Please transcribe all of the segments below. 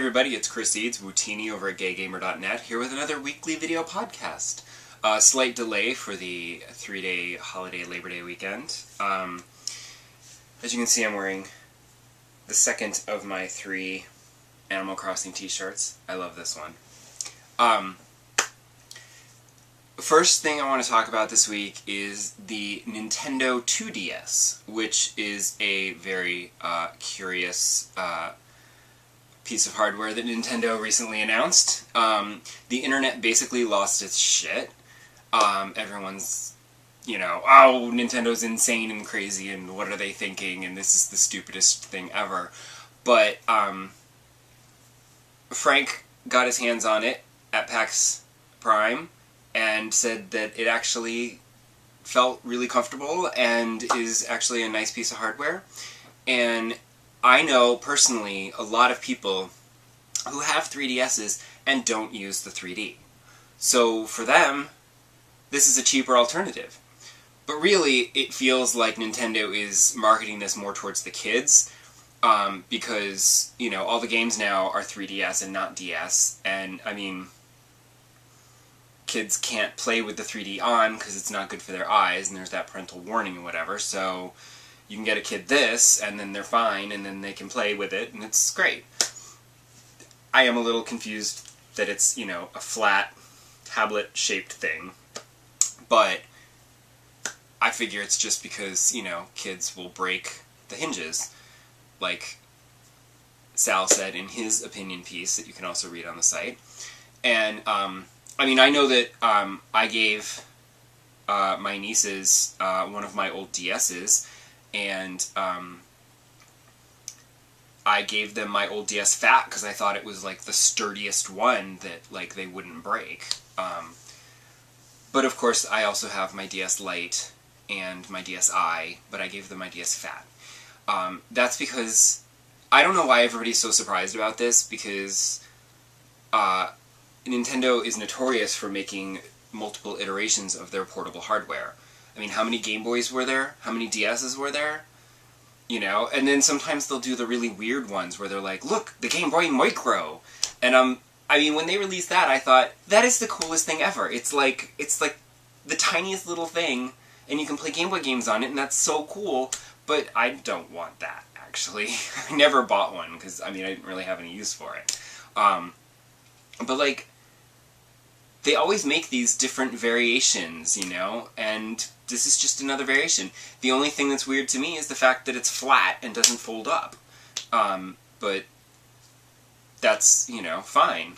everybody, it's Chris Eads, Wootini over at gaygamer.net, here with another weekly video podcast. Slight delay for the 3-day holiday Labor Day weekend. As you can see, I'm wearing the second of my 3 Animal Crossing t-shirts. I love this one. First thing I want to talk about this week is the Nintendo 2DS, which is a very curious piece of hardware that Nintendo recently announced. The internet basically lost its shit. Everyone's, oh, Nintendo's insane and crazy, and what are they thinking, and this is the stupidest thing ever. But Frank got his hands on it at PAX Prime, and said that it actually felt really comfortable and is actually a nice piece of hardware. And I know, personally, a lot of people who have 3DSs and don't use the 3D. So for them, this is a cheaper alternative. But really, it feels like Nintendo is marketing this more towards the kids, because, all the games now are 3DS and not DS, and, kids can't play with the 3D on because it's not good for their eyes, and there's that parental warning and whatever, so you can get a kid this, and then they're fine, and then they can play with it, and it's great. I am a little confused that it's, a flat, tablet-shaped thing, but I figure it's just because, kids will break the hinges, like Sal said in his opinion piece that you can also read on the site. And, I know that I gave my nieces one of my old DS's, and I gave them my old DS Fat because I thought it was like the sturdiest one that they wouldn't break. But of course I also have my DS Lite and my DSi, but I gave them my DS Fat. That's because I don't know why everybody's so surprised about this, because Nintendo is notorious for making multiple iterations of their portable hardware. How many Game Boys were there? How many DS's were there? And then sometimes they'll do the really weird ones where they're like, look, the Game Boy Micro! And, when they released that, I thought, that is the coolest thing ever. It's like the tiniest little thing, and you can play Game Boy games on it, and that's so cool, but I don't want that, actually. I never bought one, because, I didn't really have any use for it. But, they always make these different variations, and this is just another variation. The only thing that's weird to me is the fact that it's flat and doesn't fold up. But that's, fine.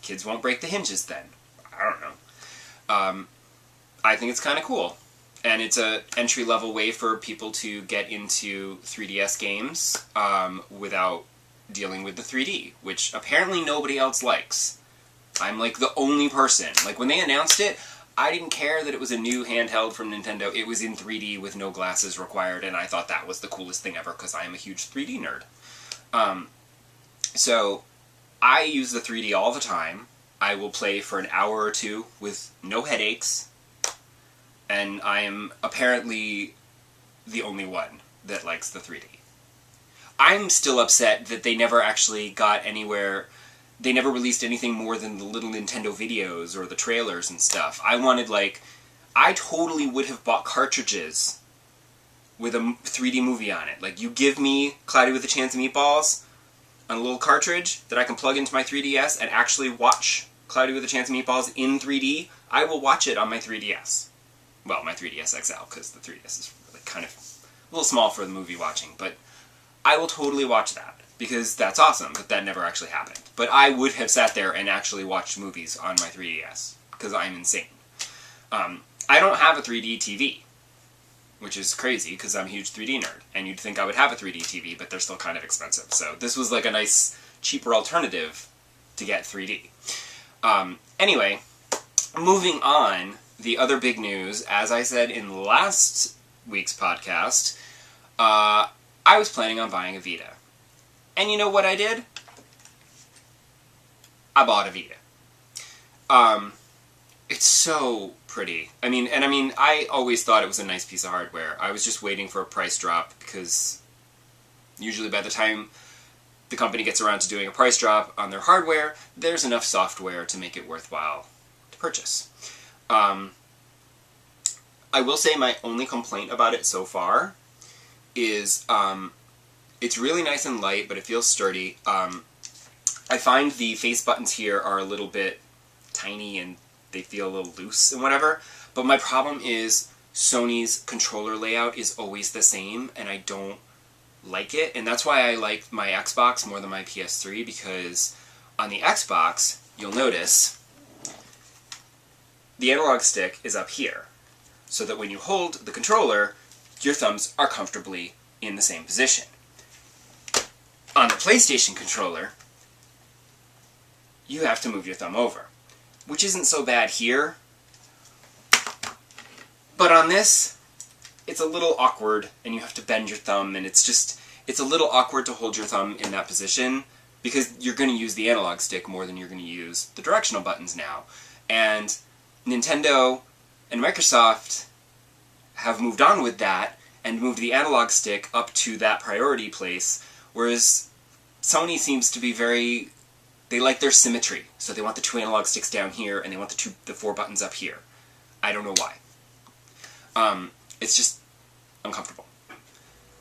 Kids won't break the hinges then. I don't know. I think it's kind of cool. And it's a entry-level way for people to get into 3DS games without dealing with the 3D, which apparently nobody else likes. I'm the only person. When they announced it, I didn't care that it was a new handheld from Nintendo. It was in 3D with no glasses required, and I thought that was the coolest thing ever because I am a huge 3D nerd. So, I use the 3D all the time. I will play for an hour or two with no headaches, and I am apparently the only one that likes the 3D. I'm still upset that they never actually got anywhere. They never released anything more than the little Nintendo videos or the trailers and stuff. I wanted, I totally would have bought cartridges with a 3D movie on it. You give me Cloudy with a Chance of Meatballs on a little cartridge that I can plug into my 3DS and actually watch Cloudy with a Chance of Meatballs in 3D, I will watch it on my 3DS. Well, my 3DS XL, because the 3DS is really kind of a little small for the movie watching, but I will totally watch that. Because that's awesome, but that never actually happened. But I would have sat there and actually watched movies on my 3DS, because I'm insane. I don't have a 3D TV, which is crazy, because I'm a huge 3D nerd. And you'd think I would have a 3D TV, but they're still kind of expensive. So this was a nice, cheaper alternative to get 3D. Anyway, moving on, the other big news, as I said in last week's podcast, I was planning on buying a Vita. And you know what I did? I bought a Vita. It's so pretty. I always thought it was a nice piece of hardware. I was just waiting for a price drop, because usually by the time the company gets around to doing a price drop on their hardware, there's enough software to make it worthwhile to purchase. I will say my only complaint about it so far is it's really nice and light, but it feels sturdy. I find the face buttons here are a little bit tiny and they feel a little loose and whatever, but my problem is Sony's controller layout is always the same, and I don't like it, and that's why I like my Xbox more than my PS3, because on the Xbox, you'll notice the analog stick is up here, so that when you hold the controller, your thumbs are comfortably in the same position. On the PlayStation controller, you have to move your thumb over, which isn't so bad here, but on this, it's a little awkward, and you have to bend your thumb, and it's a little awkward to hold your thumb in that position, because you're going to use the analog stick more than you're going to use the directional buttons now. And Nintendo and Microsoft have moved on with that, and moved the analog stick up to that priority place, whereas Sony seems to be very... They like their symmetry, so they want the 2 analog sticks down here, and they want the 4 buttons up here. I don't know why. It's just uncomfortable.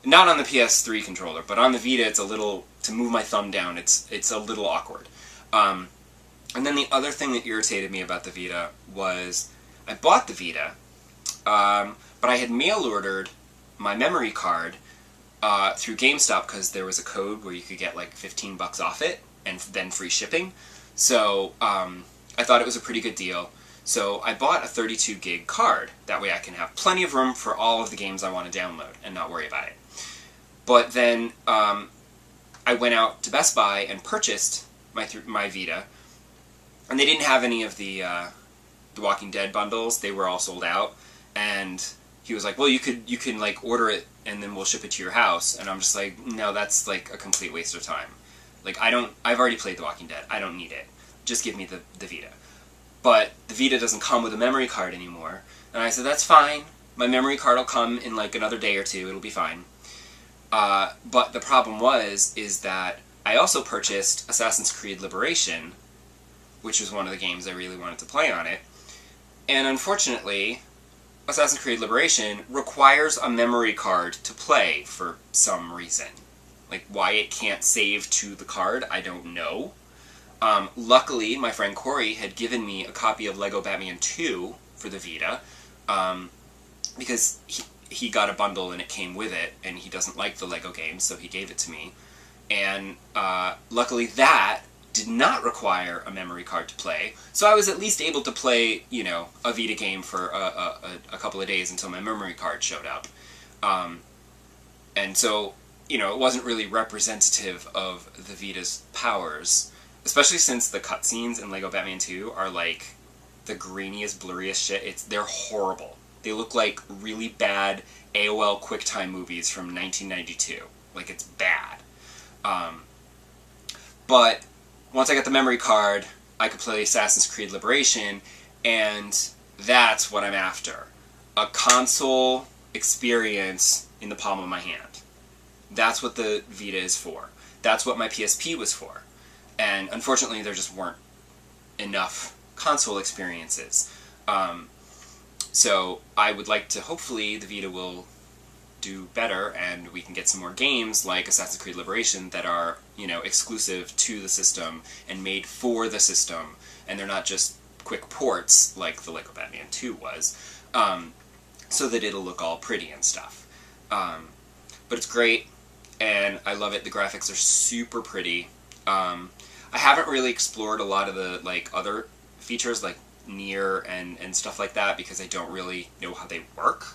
Not on the PS3 controller, but on the Vita it's a little... To move my thumb down, it's a little awkward. And then the other thing that irritated me about the Vita was... I bought the Vita, but I had mail-ordered my memory card through GameStop because there was a code where you could get like $15 off it, and then free shipping. So I thought it was a pretty good deal. So I bought a 32 gig card. That way I can have plenty of room for all of the games I want to download and not worry about it. But then I went out to Best Buy and purchased my Vita, and they didn't have any of the Walking Dead bundles. They were all sold out. And he was like, well, you can like order it and then we'll ship it to your house. And I'm just like, no, that's like a complete waste of time. Like, I've already played The Walking Dead. I don't need it. Just give me the Vita. But the Vita doesn't come with a memory card anymore. And I said, that's fine. My memory card will come in like another day or two. It'll be fine. But the problem is that I also purchased Assassin's Creed Liberation, which was one of the games I really wanted to play on it. And unfortunately, Assassin's Creed Liberation requires a memory card to play for some reason. Like, why it can't save to the card, I don't know. Luckily, my friend Corey had given me a copy of Lego Batman 2 for the Vita, because he got a bundle and it came with it, and he doesn't like the Lego games, so he gave it to me. And luckily that did not require a memory card to play, so I was at least able to play, you know, a Vita game for a couple of days until my memory card showed up. And so, you know, it wasn't really representative of the Vita's powers, especially since the cutscenes in Lego Batman 2 are like the grainiest, blurriest shit. They're horrible. They look like really bad AOL QuickTime movies from 1992. Like, it's bad. But once I got the memory card, I could play Assassin's Creed Liberation, and that's what I'm after. A console experience in the palm of my hand. That's what the Vita is for. That's what my PSP was for. And unfortunately, there just weren't enough console experiences. So I would like to, hopefully, the Vita will do better and we can get some more games like Assassin's Creed Liberation that are, you know, exclusive to the system and made for the system, and they're not just quick ports like the Lego Batman 2 was, so that it'll look all pretty and stuff. But it's great, and I love it. The graphics are super pretty. I haven't really explored a lot of the like other features like Nier and stuff like that because I don't really know how they work.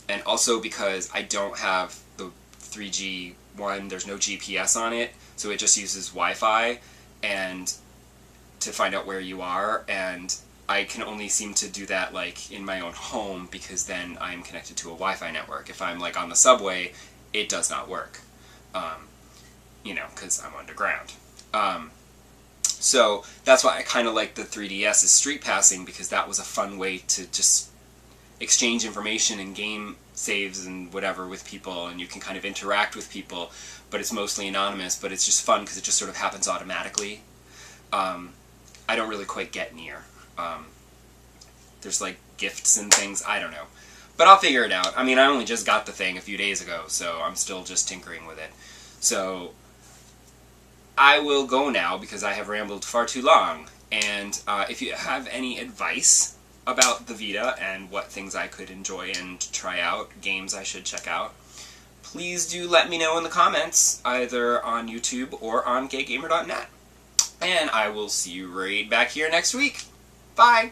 And also because I don't have the 3G one, there's no GPS on it, so it just uses Wi-Fi and to find out where you are, and I can only seem to do that like in my own home because then I'm connected to a Wi-Fi network. If I'm like on the subway, it does not work, you know, because I'm underground. So that's why I kind of like the 3DS's Street Passing, because that was a fun way to just exchange information and game saves and whatever with people, and you can kind of interact with people, but it's mostly anonymous, but it's just fun because it just sort of happens automatically. I don't really quite get Nier. There's like gifts and things, I don't know. But I'll figure it out. I mean, I only just got the thing a few days ago, so I'm still just tinkering with it. So, I will go now because I have rambled far too long. And if you have any advice about the Vita and what things I could enjoy and try out, games I should check out, please do let me know in the comments, either on YouTube or on gaygamer.net. And I will see you right back here next week. Bye!